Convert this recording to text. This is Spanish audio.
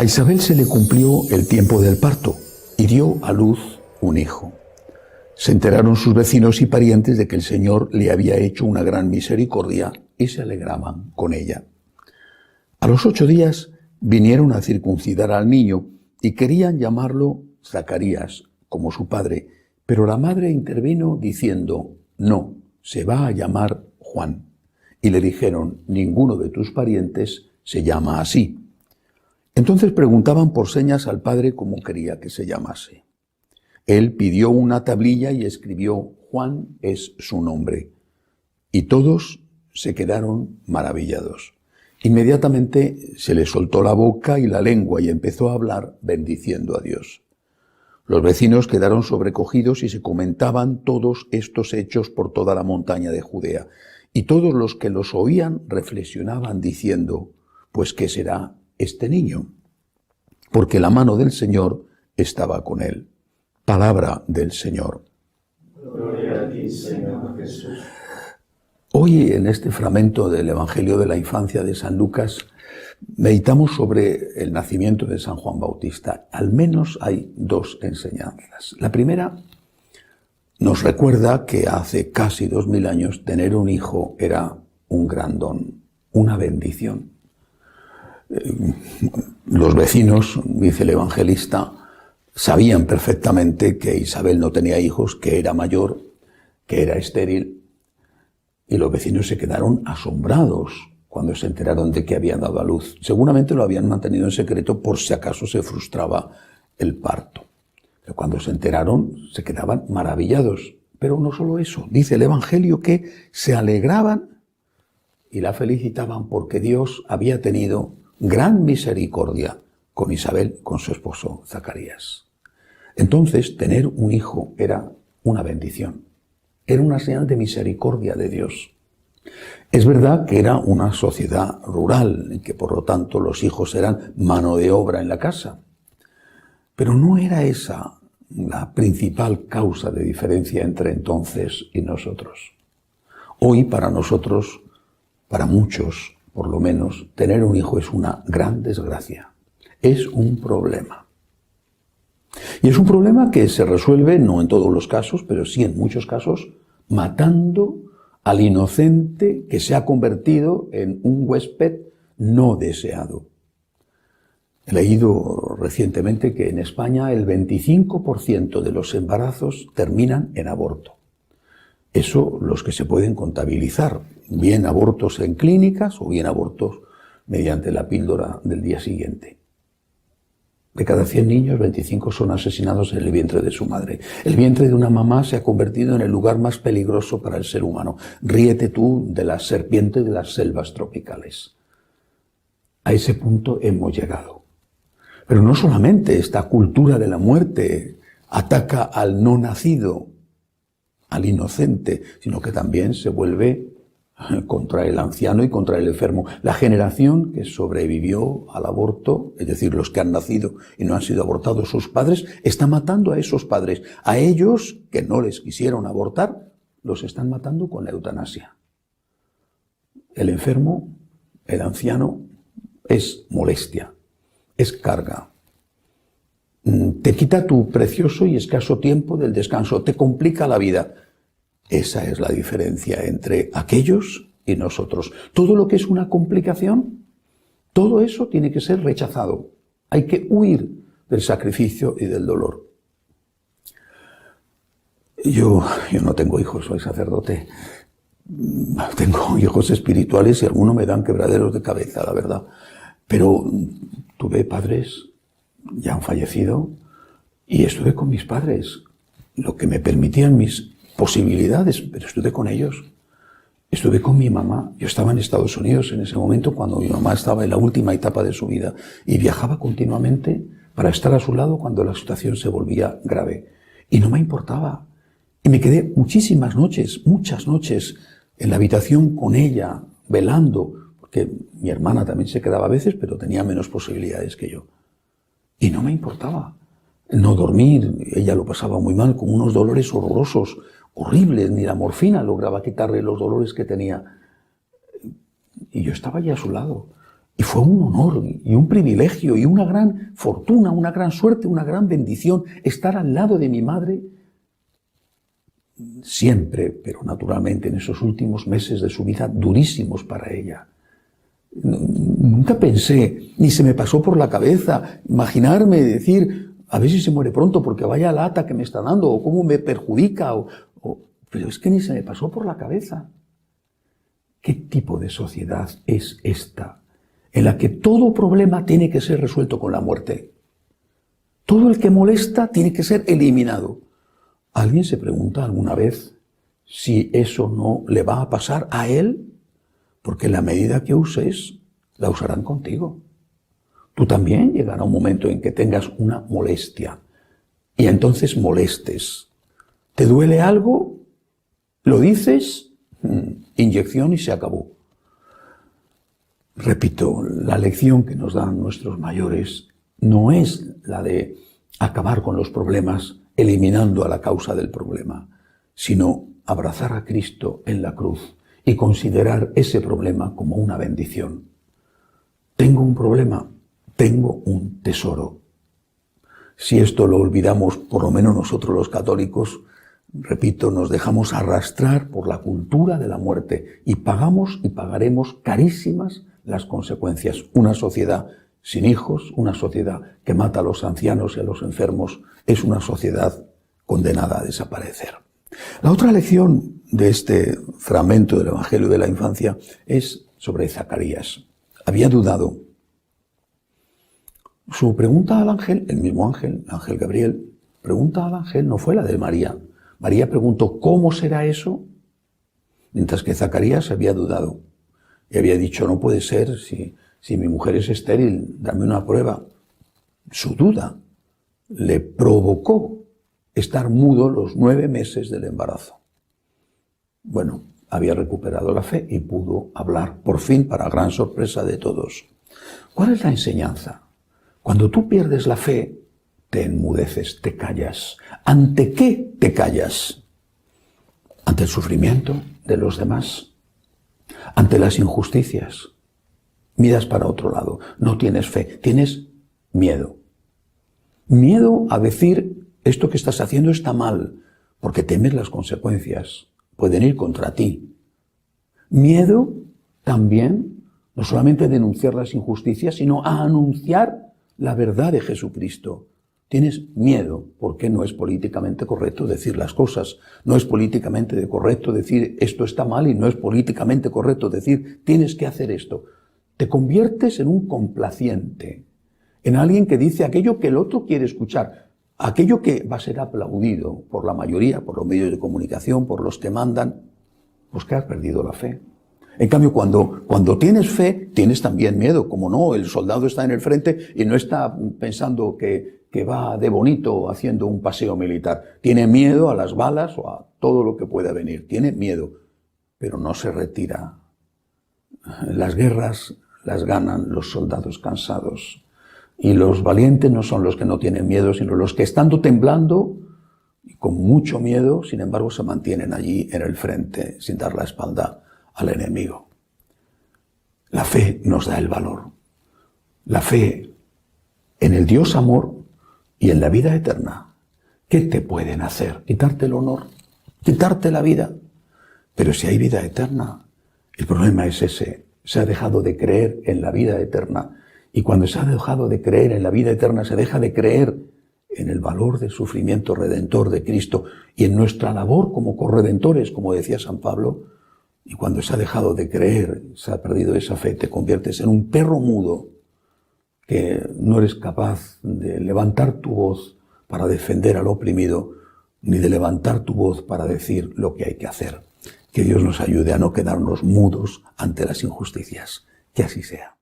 Isabel se le cumplió el tiempo del parto y dio a luz un hijo. Se enteraron sus vecinos y parientes de que el Señor le había hecho una gran misericordia y se alegraban con ella. A los 8 días vinieron a circuncidar al niño y querían llamarlo Zacarías, como su padre, pero la madre intervino diciendo: no, se va a llamar Juan. Y le dijeron: ninguno de tus parientes se llama así. Entonces preguntaban por señas al padre cómo quería que se llamase. Él pidió una tablilla y escribió: Juan es su nombre. Y todos se quedaron maravillados. Inmediatamente se le soltó la boca y la lengua y empezó a hablar bendiciendo a Dios. Los vecinos quedaron sobrecogidos y se comentaban todos estos hechos por toda la montaña de Judea. Y todos los que los oían reflexionaban diciendo: pues ¿qué será este niño? Porque la mano del Señor estaba con él. Palabra del Señor. Gloria a ti, Señor Jesús. Hoy, en este fragmento del Evangelio de la Infancia de San Lucas, meditamos sobre el nacimiento de San Juan Bautista. Al menos hay 2 enseñanzas. La primera nos recuerda que hace casi 2000 años tener un hijo era un gran don, una bendición. Los vecinos, dice el evangelista, sabían perfectamente que Isabel no tenía hijos, que era mayor, que era estéril, y los vecinos se quedaron asombrados cuando se enteraron de que había dado a luz. Seguramente lo habían mantenido en secreto por si acaso se frustraba el parto. Pero cuando se enteraron se quedaban maravillados. Pero no solo eso, dice el Evangelio que se alegraban y la felicitaban porque Dios había tenido gran misericordia con Isabel, con su esposo Zacarías. Entonces, tener un hijo era una bendición. Era una señal de misericordia de Dios. Es verdad que era una sociedad rural, en que por lo tanto los hijos eran mano de obra en la casa. Pero no era esa la principal causa de diferencia entre entonces y nosotros. Hoy para nosotros, para muchos por lo menos, tener un hijo es una gran desgracia. Es un problema. Y es un problema que se resuelve, no en todos los casos, pero sí en muchos casos, matando al inocente que se ha convertido en un huésped no deseado. He leído recientemente que en España el 25% de los embarazos terminan en aborto. Eso los que se pueden contabilizar, bien abortos en clínicas o bien abortos mediante la píldora del día siguiente. De cada 100 niños, 25 son asesinados en el vientre de su madre. El vientre de una mamá se ha convertido en el lugar más peligroso para el ser humano. Ríete tú de la serpiente de las selvas tropicales. A ese punto hemos llegado. Pero no solamente esta cultura de la muerte ataca al no nacido, al inocente, sino que también se vuelve contra el anciano y contra el enfermo. La generación que sobrevivió al aborto, es decir, los que han nacido y no han sido abortados sus padres, está matando a esos padres. A ellos que no les quisieron abortar, los están matando con la eutanasia. El enfermo, el anciano, es molestia, es carga. Te quita tu precioso y escaso tiempo del descanso, te complica la vida. Esa es la diferencia entre aquellos y nosotros. Todo lo que es una complicación, todo eso tiene que ser rechazado. Hay que huir del sacrificio y del dolor. Yo no tengo hijos, soy sacerdote. Tengo hijos espirituales y algunos me dan quebraderos de cabeza, la verdad. Pero tuve padres, ya han fallecido, y estuve con mis padres, lo que me permitían mis posibilidades, pero estuve con ellos. Estuve con mi mamá. Yo estaba en Estados Unidos en ese momento cuando mi mamá estaba en la última etapa de su vida y viajaba continuamente para estar a su lado cuando la situación se volvía grave. Y no me importaba. Y me quedé muchísimas noches, muchas noches en la habitación con ella, velando, porque mi hermana también se quedaba a veces, pero tenía menos posibilidades que yo. Y no me importaba no dormir. Ella lo pasaba muy mal, con unos dolores horrorosos, horribles. Ni la morfina lograba quitarle los dolores que tenía. Y yo estaba allí a su lado. Y fue un honor y un privilegio y una gran fortuna, una gran suerte, una gran bendición estar al lado de mi madre siempre, pero naturalmente en esos últimos meses de su vida durísimos para ella. Nunca pensé, ni se me pasó por la cabeza imaginarme, decir, a ver si se muere pronto porque vaya lata que me está dando o cómo me perjudica, pero es que ni se me pasó por la cabeza. ¿Qué tipo de sociedad es esta en la que todo problema tiene que ser resuelto con la muerte? Todo el que molesta tiene que ser eliminado. ¿Alguien se pregunta alguna vez si eso no le va a pasar a él? Porque en la medida que uses, la usarán contigo. Tú también llegará un momento en que tengas una molestia y entonces molestes. ¿Te duele algo? ¿Lo dices? Inyección y se acabó. Repito, la lección que nos dan nuestros mayores no es la de acabar con los problemas eliminando a la causa del problema, sino abrazar a Cristo en la cruz y considerar ese problema como una bendición. Tengo un problema, tengo un tesoro. Si esto lo olvidamos, por lo menos nosotros los católicos, repito, nos dejamos arrastrar por la cultura de la muerte y pagamos y pagaremos carísimas las consecuencias. Una sociedad sin hijos, una sociedad que mata a los ancianos y a los enfermos, es una sociedad condenada a desaparecer. La otra lección de este fragmento del Evangelio de la Infancia es sobre Zacarías. Había dudado. Su pregunta al ángel, el mismo ángel, ángel Gabriel, pregunta al ángel no fue la de María. María preguntó, ¿cómo será eso? Mientras que Zacarías había dudado y había dicho, no puede ser, si mi mujer es estéril, dame una prueba. Su duda le provocó estar mudo los 9 meses del embarazo. Bueno, había recuperado la fe y pudo hablar, por fin, para gran sorpresa de todos. ¿Cuál es la enseñanza? Cuando tú pierdes la fe, te enmudeces, te callas. ¿Ante qué te callas? ¿Ante el sufrimiento de los demás? ¿Ante las injusticias? Miras para otro lado, no tienes fe, tienes miedo. Miedo a decir, esto que estás haciendo está mal, porque temes las consecuencias, pueden ir contra ti. Miedo también, no solamente a denunciar las injusticias, sino a anunciar la verdad de Jesucristo. Tienes miedo porque no es políticamente correcto decir las cosas. No es políticamente correcto decir esto está mal y no es políticamente correcto decir tienes que hacer esto. Te conviertes en un complaciente, en alguien que dice aquello que el otro quiere escuchar, aquello que va a ser aplaudido por la mayoría, por los medios de comunicación, por los que mandan, pues que has perdido la fe. En cambio, cuando tienes fe, tienes también miedo. Como no, el soldado está en el frente y no está pensando que va de bonito haciendo un paseo militar. Tiene miedo a las balas o a todo lo que pueda venir. Tiene miedo, pero no se retira. Las guerras las ganan los soldados cansados. Y los valientes no son los que no tienen miedo, sino los que estando temblando y con mucho miedo, sin embargo, se mantienen allí en el frente sin dar la espalda al enemigo. La fe nos da el valor. La fe en el Dios amor y en la vida eterna. ¿Qué te pueden hacer? ¿Quitarte el honor? ¿Quitarte la vida? Pero si hay vida eterna, el problema es ese. Se ha dejado de creer en la vida eterna. Y cuando se ha dejado de creer en la vida eterna, se deja de creer en el valor del sufrimiento redentor de Cristo y en nuestra labor como corredentores, como decía San Pablo. Y cuando se ha dejado de creer, se ha perdido esa fe, te conviertes en un perro mudo que no eres capaz de levantar tu voz para defender al oprimido, ni de levantar tu voz para decir lo que hay que hacer. Que Dios nos ayude a no quedarnos mudos ante las injusticias. Que así sea.